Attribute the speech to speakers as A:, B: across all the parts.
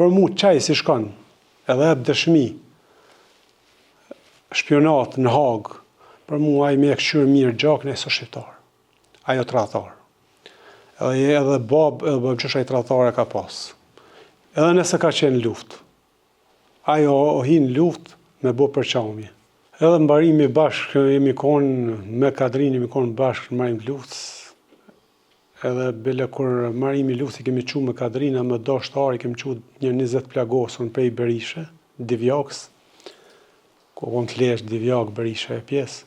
A: Për mu qaj si shkon, edhe ep dëshmi, shpionat në Hagë, për mu ai me e këshyrë mirë gjakën e së shqiptar. Ajo tratar. Edhe babgjësha i tratar e ka pas. Edhe nëse ka qenë luft. Ajo o hinë luft me bo përqamje. Edhe mbarimi bashkë jemi konë me Kadrin, jemi konë bashkë në marim luftës. Edhe bile kur marimi luftës i kemi qu me Kadrina, me dashtari kemi qu një 20 plagosën prej Berishe, Divjakës, ku konë të lesh Divjak, Berishe e pjesë,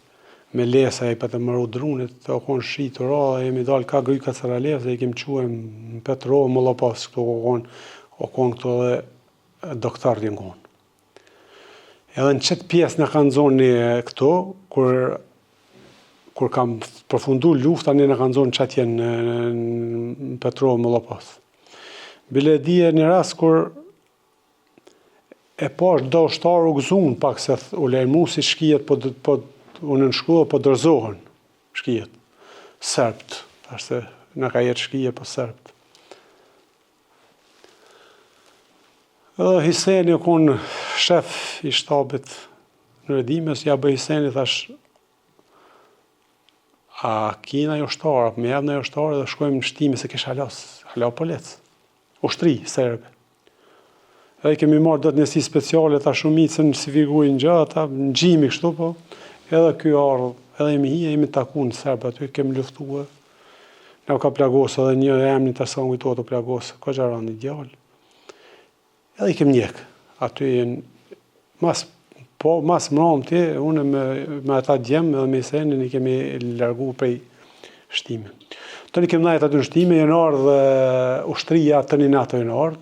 A: me lesa e për të mëru drunit, të konë shqitur, jemi dalë ka gry ka Saralevë, dhe i kemi qu e në Petrovë, më lopas, këto konë këto dhe doktor të konë. Edhe në qëtë pjesë në kanë zonë këto, kur kam përfundu lufta, në kanë zonë qëtje në Petrovë më lopas. Bile dje një rast kur e pash do shtarë u gëzun pak se u lejmu si shkijet, po unë në shkullë, po dërzohen shkijet. Serbt, ashtë në ka jetë shkijet, po serbt. Edhe Hiseni konë shef i shtabit në Redimes, ja bëj Hiseni, thash, a kina jo shtarë, me jabë në jo shtarë, dhe shkojmë në shtime se kish hala polec, ushtri, serbe. Edhe kemi marrë do të njësi speciale, ta shumicën si figurën gjatë, në gjimi kështu, po, edhe kjo ardhë, edhe jemi taku në serbe, aty kemi luftuë, në ka plagosë, edhe një emni të sangu i të plagosë, ka gjaran një djallë. Edhe i kem njek, aty mas mëram ti, unë me ata djemë edhe me Hisenin i kemi largu prej shtime. Të një kem najt aty në shtime, jenë ardhë ushtria të një nato jenë ardhë.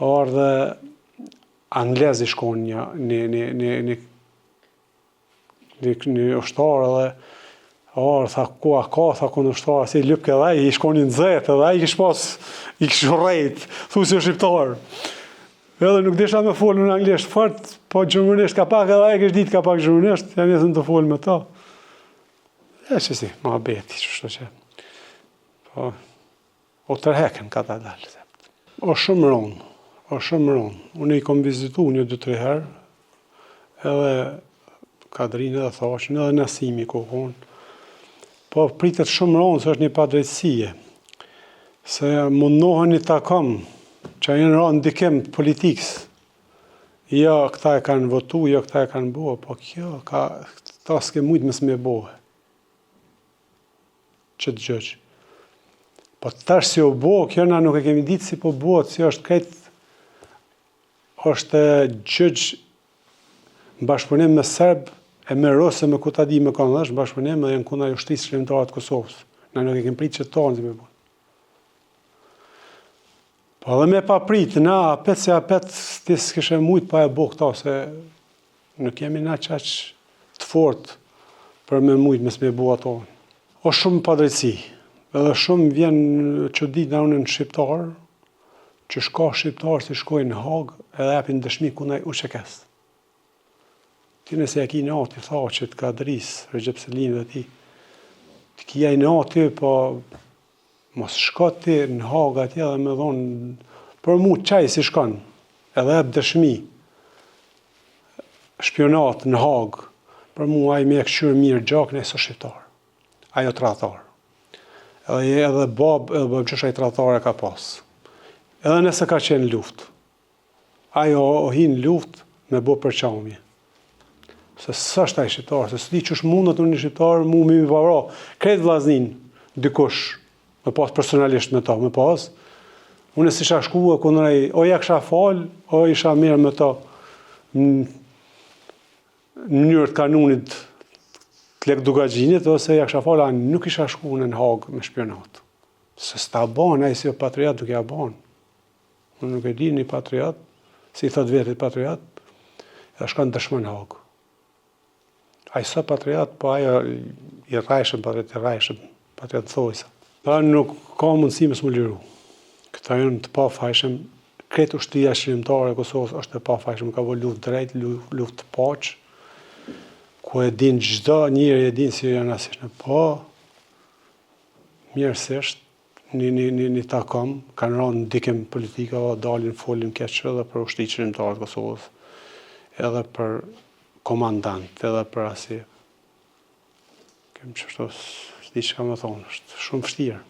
A: Ardhë Anglezi shkon një ushtarë edhe ardhë, tha ku a ka, tha ku në ushtarë, si lypke edhe i shkon një nëzet edhe i kish pas, i kish rejt, thu si o shqiptarë. Edhe nuk desha me folë në anglisht fort, po gjurmënisht ka pak edhe e kish ditë ka pak gjurmënisht, janë jetën të folë me ta. E që si, ma beti, që që. Po, o tërheken ka ta dalë. O shumë ronë. Unë i kom vizitu një 2-3 herë, edhe Kadrinë edhe Thashin, edhe Nasimi kohon. Po pritet shumë ronë, se është një padrejtësie. Se mundohen një takom, që janë rënë ndikim politikës. Jo, këta e kanë votu, jo, këta e kanë bohe, po kjo, ta s'ke mujtë mësë me bohe. Që të gjëgjë. Po tash si o bohe, kjo na nuk e kemi ditë si po bohe, si është këtë, është gjëgjë në bashkëpunim me Serbë, e me Rusë, me ku ta di me kanë është, bashkëpunim edhe në kuna jushtrisë shkrimtarët Kosovës. Na nuk e kemi pritë që të tonë si me bohe. Po edhe me pa pritë, na apet se apet, ti s'kishe mujtë pa e bo këta, se nuk jemi na qaq të fort për me mujtë mes me bo ato. O shumë padrejtësi, edhe shumë vjen që ditë na unë në shqiptarë, që shka shqiptarë si shkojnë në Hagë, edhe apin dëshmi kunaj u qekes. Ti nëse e ki në ati, tha që të Kadris, Recep Selin dhe ti, të kia i në ati, po mos shko ti në Hagë atje dhe me dhonë, për mu qaj si shkon, edhe ep dëshmi, shpionat në Hagë, për mu aj me e këshyrë mirë gjakën e së shqiptar, ajo tratar. Edhe babgjësha i tratar e ka pas. Edhe nëse ka qenë luft, ajo o hinë luft me bo përqamje. Se së është aj shqiptar, se s'di qësh mundët unë një shqiptar, mu mi pavra, kretë vlaznin, dikush, me pas personalisht me ta, me pas. Unë si isha shkua, këndërej, o ja kësha falë, o isha mirë me ta në mënyrë të kanunit të lek dugagjinit, ose ja kësha falë, nuk isha shkua në Hagë me shpionat. Se s'ta ban, a i si o patriot duke ja ban. Unë nuk e di një patriot, si i thot vetit patriot, edhe shkon dëshmën në Hagë. A i së patriot, po ajo i rajshëm, patriot thojsa. Pa nuk ka mundësi me s'mu liru. Këta janë të pa fajshëm, kretë ushtria shqiptare e Kosovës është e pa fajshëm, ka vo luft drejt, luft të paqë, ku e din gjdo njëri e din si janë asishtë. Po, mirësisht, një takom, kanë rënë ndikim politika, dalin folin keq edhe për ushtrisërimtarët e Kosovës, edhe për komandant, edhe për asaj. Kem çfarë, s'di çka më thonë, është shumë vështirë.